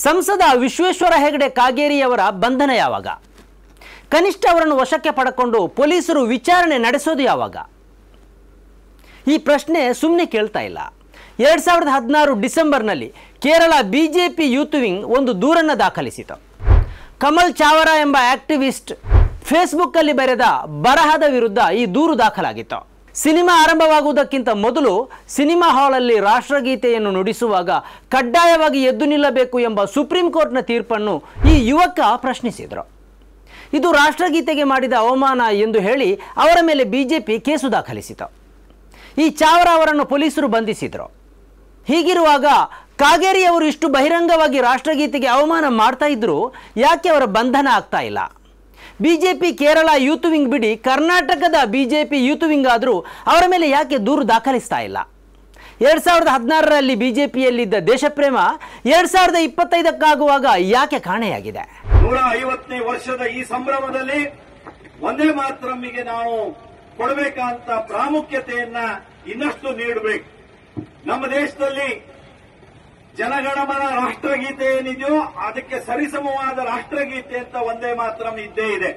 ಸಂಸದ ವಿಶ್ವೇಶ್ವರ ಹೆಗಡೆ ಕಾಗೇರಿಯವರ ಬಂಧನ ಯಾವಾಗ? ಕನಿಷ್ಠ ಅವರನ್ನು ವಶಕ್ಕೆ ಪಡೆದುಕೊಂಡು ಪೊಲೀಸರು ವಿಚಾರಣೆ ನಡೆಸೋದು ಯಾವಾಗ? ಈ ಪ್ರಶ್ನೆ ಸುಮ್ಮನೆ ಕೇಳ್ತಾ ಇಲ್ಲ. 2016 ಡಿಸೆಂಬರ್ನಲ್ಲಿ ಕೇರಳ ಬಿಜೆಪಿ ಯೂತ್ ವಿಂಗ್ ಒಂದು ದೂರನ್ನು ದಾಖಲಿಸಿತು. ಕಮಲ್ ಚಾವರ ಎಂಬ ಆಕ್ಟಿವಿಸ್ಟ್ ಫೇಸ್ಬುಕ್ಕಲ್ಲಿ ಬರೆದ ಬರಹದ ವಿರುದ್ಧ ಈ ದೂರು ದಾಖಲಾಗಿತ್ತು. ಸಿನಿಮಾ ಆರಂಭವಾಗುವುದಕ್ಕಿಂತ ಮೊದಲು ಸಿನಿಮಾ ಹಾಲಲ್ಲಿ ರಾಷ್ಟ್ರಗೀತೆಯನ್ನು ನುಡಿಸುವಾಗ ಕಡ್ಡಾಯವಾಗಿ ಎದ್ದು ನಿಲ್ಲಬೇಕು ಎಂಬ ಸುಪ್ರೀಂ ಕೋರ್ಟ್ನ ತೀರ್ಪನ್ನು ಈ ಯುವಕ ಪ್ರಶ್ನಿಸಿದರು. ಇದು ರಾಷ್ಟ್ರಗೀತೆಗೆ ಮಾಡಿದ ಅವಮಾನ ಎಂದು ಹೇಳಿ ಅವರ ಮೇಲೆ ಬಿಜೆಪಿ ಕೇಸು ದಾಖಲಿಸಿತು. ಈ ಚಾವರ ಅವರನ್ನು ಪೊಲೀಸರು ಬಂಧಿಸಿದರು. ಹೀಗಿರುವಾಗ ಕಾಗೇರಿ ಅವರು ಇಷ್ಟು ಬಹಿರಂಗವಾಗಿ ರಾಷ್ಟ್ರಗೀತೆಗೆ ಅವಮಾನ ಮಾಡ್ತಾ ಇದ್ರು, ಯಾಕೆ ಅವರ ಬಂಧನ ಆಗ್ತಾ ಇಲ್ಲ? ಬಿಜೆಪಿ ಕೇರಳ ಯೂತ್ ವಿಂಗ್ ಬಿಡಿ, ಕರ್ನಾಟಕದ ಬಿಜೆಪಿ ಯೂತ್ ವಿಂಗ್ ಆದರೂ ಅವರ ಮೇಲೆ ಯಾಕೆ ದೂರು ದಾಖಲಿಸ್ತಾ ಇಲ್ಲ? 2016ರಲ್ಲಿ ಬಿಜೆಪಿಯಲ್ಲಿದ್ದ ದೇಶಪ್ರೇಮ 2025ಕ್ಕಾಗುವಾಗ ಯಾಕೆ ಕಾಣೆಯಾಗಿದೆ? 150ನೇ ವರ್ಷದ ಈ ಸಂಭ್ರಮದಲ್ಲಿ ವಂದೇ ಮಾತರಮ್ಮಿಗೆ ನಾವು ಕೊಡಬೇಕಂತ ಪ್ರಾಮುಖ್ಯತೆಯನ್ನ ಇನ್ನಷ್ಟು ನೀಡಬೇಕು. ನಮ್ಮ ದೇಶದಲ್ಲಿ ಜನಗಣಮನ ರಾಷ್ಟ್ರಗೀತೆ ಏನಿದೆಯೋ ಅದಕ್ಕೆ ಸರಿಸಮವಾದ ರಾಷ್ಟ್ರಗೀತೆ ಅಂತ ವಂದೇ ಮಾತರಂ ಇದ್ದೇ ಇದೆ.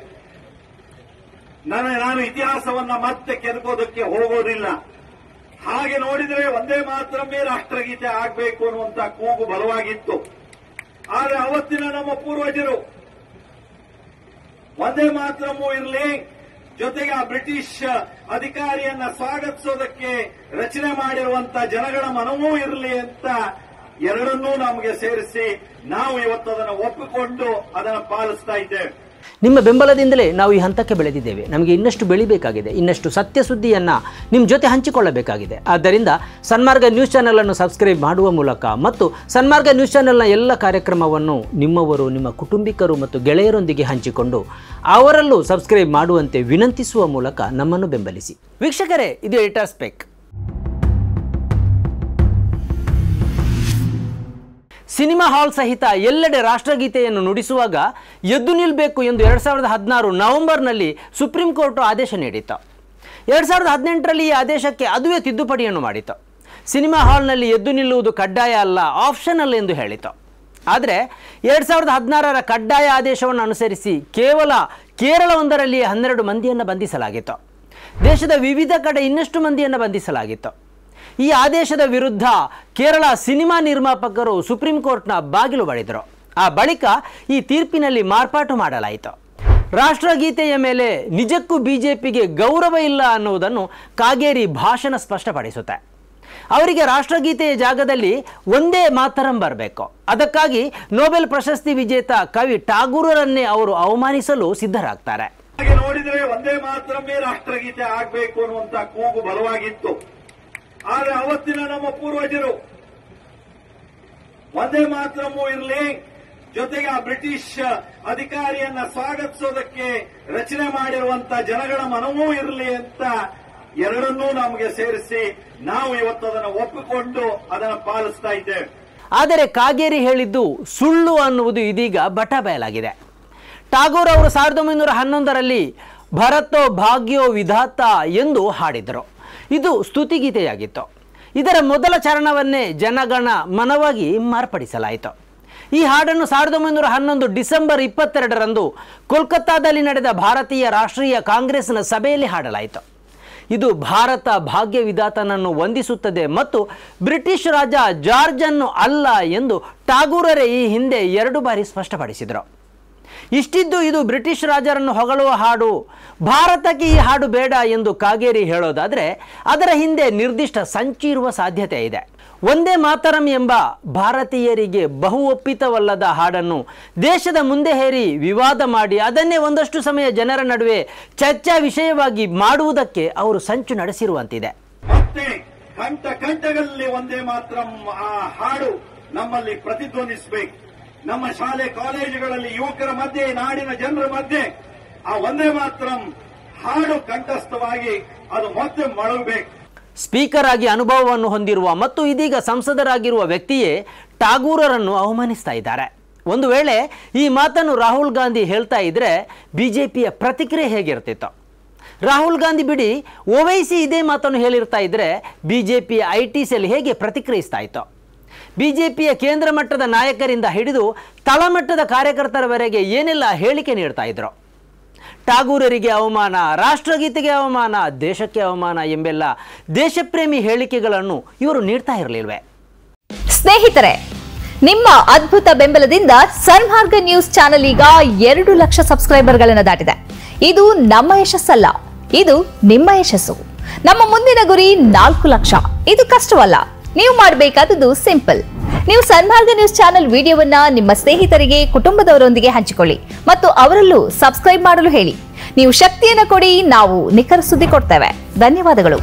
ನಾನು ಇತಿಹಾಸವನ್ನ ಮತ್ತೆ ಕೆದಕೋದಕ್ಕೆ ಹೋಗೋದಿಲ್ಲ. ಹಾಗೆ ನೋಡಿದರೆ ವಂದೇ ಮಾತರಮ್ಮೇ ರಾಷ್ಟ್ರಗೀತೆ ಆಗಬೇಕು ಅನ್ನುವಂತ ಕೂಗು ಬಲವಾಗಿತ್ತು. ಆದರೆ ಅವತ್ತಿನ ನಮ್ಮ ಪೂರ್ವಜರು ವಂದೇ ಮಾತರಮ್ಮೂ ಇರಲಿ, ಜೊತೆಗೆ ಆ ಬ್ರಿಟಿಷ್ ಅಧಿಕಾರಿಯನ್ನ ಸ್ವಾಗತಿಸೋದಕ್ಕೆ ರಚನೆ ಮಾಡಿರುವಂತ ಜನಗಳ ಮನವೂ ಇರಲಿ ಅಂತ ಎರಡನ್ನೂ ನಮಗೆ ಸೇರಿಸಿ ನಾವು ಇವತ್ತು ಅದನ್ನು ಒಪ್ಪಿಕೊಂಡು ಅದನ್ನು ಪಾಲಿಸ್ತಾ ಇದ್ದೇವೆ. ನಿಮ್ಮ ಬೆಂಬಲದಿಂದಲೇ ನಾವು ಈ ಹಂತಕ್ಕೆ ಬೆಳೆದಿದ್ದೇವೆ. ನಮಗೆ ಇನ್ನಷ್ಟು ಬೆಳಿಬೇಕಾಗಿದೆ, ಇನ್ನಷ್ಟು ಸತ್ಯ ಸುದ್ದಿಯನ್ನು ನಿಮ್ಮ ಜೊತೆ ಹಂಚಿಕೊಳ್ಳಬೇಕಾಗಿದೆ. ಆದ್ದರಿಂದ ಸನ್ಮಾರ್ಗ ನ್ಯೂಸ್ ಚಾನೆಲನ್ನು ಸಬ್ಸ್ಕ್ರೈಬ್ ಮಾಡುವ ಮೂಲಕ ಮತ್ತು ಸನ್ಮಾರ್ಗ ನ್ಯೂಸ್ ಚಾನೆಲ್ನ ಎಲ್ಲ ಕಾರ್ಯಕ್ರಮವನ್ನು ನಿಮ್ಮವರು, ನಿಮ್ಮ ಕುಟುಂಬಿಕರು ಮತ್ತು ಗೆಳೆಯರೊಂದಿಗೆ ಹಂಚಿಕೊಂಡು ಅವರಲ್ಲೂ ಸಬ್ಸ್ಕ್ರೈಬ್ ಮಾಡುವಂತೆ ವಿನಂತಿಸುವ ಮೂಲಕ ನಮ್ಮನ್ನು ಬೆಂಬಲಿಸಿ. ವೀಕ್ಷಕರೇ, ಇದು ಎಡಿಟರ್ಸ್ ಪೆಕ್. ಸಿನಿಮಾ ಹಾಲ್ ಸಹಿತ ಎಲ್ಲೆಡೆ ರಾಷ್ಟ್ರಗೀತೆಯನ್ನು ನುಡಿಸುವಾಗ ಎದ್ದು ನಿಲ್ಲಬೇಕು ಎಂದು 2016 ನವೆಂಬರ್ನಲ್ಲಿ ಸುಪ್ರೀಂ ಕೋರ್ಟ್ ಆದೇಶ ನೀಡಿತು. 2018ರಲ್ಲಿ ಈ ಆದೇಶಕ್ಕೆ ಅದುವೇ ತಿದ್ದುಪಡಿಯನ್ನು ಮಾಡಿತು. ಸಿನಿಮಾ ಹಾಲ್ನಲ್ಲಿ ಎದ್ದು ನಿಲ್ಲುವುದು ಕಡ್ಡಾಯ ಅಲ್ಲ, ಆಪ್ಷನಲ್ ಎಂದು ಹೇಳಿತು. ಆದರೆ 2016ರ ಕಡ್ಡಾಯ ಆದೇಶವನ್ನು ಅನುಸರಿಸಿ ಕೇವಲ ಕೇರಳವೊಂದರಲ್ಲಿ 12 ಮಂದಿಯನ್ನು ಬಂಧಿಸಲಾಗಿತ್ತು. ದೇಶದ ವಿವಿಧ ಕಡೆ ಇನ್ನಷ್ಟು ಮಂದಿಯನ್ನು ಬಂಧಿಸಲಾಗಿತ್ತು. ಈ ಆದೇಶದ ವಿರುದ್ಧ ಕೇರಳ ಸಿನಿಮಾ ನಿರ್ಮಾಪಕರು ಸುಪ್ರೀಂ ಕೋರ್ಟ್ನ ಬಾಗಿಲು ಬಡಿದರು. ಆ ಬಳಿಕ ಈ ತೀರ್ಪಿನಲ್ಲಿ ಮಾರ್ಪಾಟು ಮಾಡಲಾಯಿತು. ರಾಷ್ಟ್ರಗೀತೆಯ ಮೇಲೆ ನಿಜಕ್ಕೂ ಬಿಜೆಪಿಗೆ ಗೌರವ ಇಲ್ಲ ಅನ್ನುವುದನ್ನು ಕಾಗೇರಿ ಭಾಷಣ ಸ್ಪಷ್ಟಪಡಿಸುತ್ತೆ. ಅವರಿಗೆ ರಾಷ್ಟ್ರಗೀತೆಯ ಜಾಗದಲ್ಲಿ ಒಂದೇ ಮಾತರಂ ಬರಬೇಕು. ಅದಕ್ಕಾಗಿ ನೊಬೆಲ್ ಪ್ರಶಸ್ತಿ ವಿಜೇತ ಕವಿ ಟಾಗೂರರನ್ನೇ ಅವರು ಅವಮಾನಿಸಲು ಸಿದ್ಧರಾಗ್ತಾರೆ. ಹಾಗೆ ನೋಡಿದರೆ ವಂದೇ ಮಾತರಮ್ಮೇ ರಾಷ್ಟ್ರಗೀತೆ ಆಗಬೇಕು ಅನ್ನುವಂತ ಕೂಗು ಬಲವಾಗಿತ್ತು. ಆದರೆ ಅವತ್ತಿನ ನಮ್ಮ ಪೂರ್ವಜರು ವಂದೇ ಮಾತರಮ್ಮೂ ಇರಲಿ, ಜೊತೆಗೆ ಆ ಬ್ರಿಟಿಷ್ ಅಧಿಕಾರಿಯನ್ನ ಸ್ವಾಗತಿಸೋದಕ್ಕೆ ರಚನೆ ಮಾಡಿರುವಂತ ಜನಗಳ ಮನವೂ ಇರಲಿ ಅಂತ ಎರಡನ್ನೂ ನಮಗೆ ಸೇರಿಸಿ ನಾವು ಇವತ್ತು ಅದನ್ನು ಒಪ್ಪಿಕೊಂಡು ಅದನ್ನು ಪಾಲಿಸ್ತಾ ಇದ್ದೇವೆ. ಆದರೆ ಕಾಗೇರಿ ಹೇಳಿದ್ದು ಸುಳ್ಳು ಅನ್ನುವುದು ಇದೀಗ ಬಟಬಯಲಾಗಿದೆ. ಟಾಗೋರ್ ಅವರು 1911ರಲ್ಲಿ ಭರತೋ ಭಾಗ್ಯೋ ವಿಧಾತ ಎಂದು ಹಾಡಿದರು. ಇದು ಸ್ತುತಿಗೀತೆಯಾಗಿತ್ತು. ಇದರ ಮೊದಲ ಚರಣವನ್ನೇ ಜನಗಣ ಮನವಾಗಿ ಮಾರ್ಪಡಿಸಲಾಯಿತು. ಈ ಹಾಡನ್ನು 1911 ಡಿಸೆಂಬರ್ 22ರಂದು ಕೋಲ್ಕತ್ತಾದಲ್ಲಿ ನಡೆದ ಭಾರತೀಯ ರಾಷ್ಟ್ರೀಯ ಕಾಂಗ್ರೆಸ್ನ ಸಭೆಯಲ್ಲಿ ಹಾಡಲಾಯಿತು. ಇದು ಭಾರತ ಭಾಗ್ಯ ವಿಧಾತನನ್ನು ವಂದಿಸುತ್ತದೆ ಮತ್ತು ಬ್ರಿಟಿಷ್ ರಾಜ ಜಾರ್ಜ್ ಅನ್ನು ಅಲ್ಲ ಎಂದು ಟಾಗೂರರೇ ಈ ಹಿಂದೆ 2 ಬಾರಿ ಸ್ಪಷ್ಟಪಡಿಸಿದರು. ಇಷ್ಟಿದ್ದು ಇದು ಬ್ರಿಟಿಷ್ ರಾಜರನ್ನು ಹೊಗಳುವ ಹಾಡು, ಭಾರತಕ್ಕೆ ಈ ಹಾಡು ಬೇಡ ಎಂದು ಕಾಗೇರಿ ಹೇಳೋದಾದರೆ ಅದರ ಹಿಂದೆ ನಿರ್ದಿಷ್ಟ ಸಂಚು ಇರುವ ಸಾಧ್ಯತೆ ಇದೆ. ವಂದೇ ಮಾತರಂ ಎಂಬ ಭಾರತೀಯರಿಗೆ ಬಹು ಒಪ್ಪಿತವಲ್ಲದ ಹಾಡನ್ನು ದೇಶದ ಮುಂದೆ ಹೇರಿ ವಿವಾದ ಮಾಡಿ ಅದನ್ನೇ ಒಂದಷ್ಟು ಸಮಯ ಜನರ ನಡುವೆ ಚರ್ಚಾ ವಿಷಯವಾಗಿ ಮಾಡುವುದಕ್ಕೆ ಅವರು ಸಂಚು ನಡೆಸಿರುವಂತಿದೆ. ಮತ್ತೆ ಕಂಠ ಕಂಠಗಳಲ್ಲಿ ವಂದೇ ಮಾತರಂ ಆ ಹಾಡು ನಮ್ಮಲ್ಲಿ ಪ್ರತಿಧ್ವನಿಸಬೇಕು. ನಮ್ಮ ಶಾಲೆ ಕಾಲೇಜುಗಳಲ್ಲಿ ಯುವಕರ ಮಧ್ಯೆ, ನಾಡಿನ ಜನರ ಮಧ್ಯೆ ಆ ವಂದೇ ಮಾತರಂ ಹಾಡು ಕಂಠಸ್ಥವಾಗಿ ಅದು ಮತ್ತೆ ಮೊಳಗಬೇಕು. ಸ್ಪೀಕರ್ ಆಗಿ ಅನುಭವವನ್ನು ಹೊಂದಿರುವ ಮತ್ತು ಇದೀಗ ಸಂಸದರಾಗಿರುವ ವ್ಯಕ್ತಿಯೇ ಟಾಗೂರರನ್ನು ಅವಮಾನಿಸ್ತಾ ಇದ್ದಾರೆ. ಒಂದು ವೇಳೆ ಈ ಮಾತನ್ನು ರಾಹುಲ್ ಗಾಂಧಿ ಹೇಳ್ತಾ ಇದ್ರೆ ಬಿಜೆಪಿಯ ಪ್ರತಿಕ್ರಿಯೆ ಹೇಗಿರ್ತಿತ್ತು? ರಾಹುಲ್ ಗಾಂಧಿ ಬಿಡಿ, ಓವೈಸಿ ಇದೇ ಮಾತನ್ನು ಹೇಳಿರ್ತಾ ಇದ್ರೆ ಬಿಜೆಪಿಯ IT ಸೆಲ್ ಹೇಗೆ ಪ್ರತಿಕ್ರಿಯಿಸ್ತಾ ಇತ್ತು? ಬಿಜೆಪಿಯ ಕೇಂದ್ರ ಮಟ್ಟದ ನಾಯಕರಿಂದ ಹಿಡಿದು ತಳಮಟ್ಟದ ಕಾರ್ಯಕರ್ತರವರೆಗೆ ಏನೆಲ್ಲ ಹೇಳಿಕೆ ನೀಡ್ತಾ ಇದ್ರು. ಟಾಗೂರರಿಗೆ ಅವಮಾನ, ರಾಷ್ಟ್ರಗೀತೆಗೆ ಅವಮಾನ, ದೇಶಕ್ಕೆ ಅವಮಾನ ಎಂಬೆಲ್ಲ ದೇಶಪ್ರೇಮಿ ಹೇಳಿಕೆಗಳನ್ನು ಇವರು ನೀಡ್ತಾ ಇರಲಿಲ್ವೇ? ಸ್ನೇಹಿತರೆ, ನಿಮ್ಮ ಅದ್ಭುತ ಬೆಂಬಲದಿಂದ ಸನ್ಮಾರ್ಗ ನ್ಯೂಸ್ ಚಾನೆಲ್ ಈಗ 2 ಲಕ್ಷ ಸಬ್ಸ್ಕ್ರೈಬರ್ಗಳನ್ನು ದಾಟಿದೆ. ಇದು ನಮ್ಮ ಯಶಸ್ಸಲ್ಲ, ಇದು ನಿಮ್ಮ ಯಶಸ್ಸು. ನಮ್ಮ ಮುಂದಿನ ಗುರಿ 4 ಲಕ್ಷ. ಇದು ಕಷ್ಟವಲ್ಲ. ನೀವು ಮಾಡಬೇಕಾದದ್ದು ಸಿಂಪಲ್. ನೀವು ಸನ್ಮಾರ್ಗ ನ್ಯೂಸ್ ಚಾನೆಲ್ ವಿಡಿಯೋವನ್ನ ನಿಮ್ಮ ಸ್ನೇಹಿತರಿಗೆ, ಕುಟುಂಬದವರೊಂದಿಗೆ ಹಂಚಿಕೊಳ್ಳಿ ಮತ್ತು ಅವರಲ್ಲೂ ಸಬ್ಸ್ಕ್ರೈಬ್ ಮಾಡಲು ಹೇಳಿ. ನೀವು ಶಕ್ತಿಯನ್ನು ಕೊಡಿ, ನಾವು ನಿಖರ ಸುದ್ದಿ ಕೊಡ್ತೇವೆ. ಧನ್ಯವಾದಗಳು.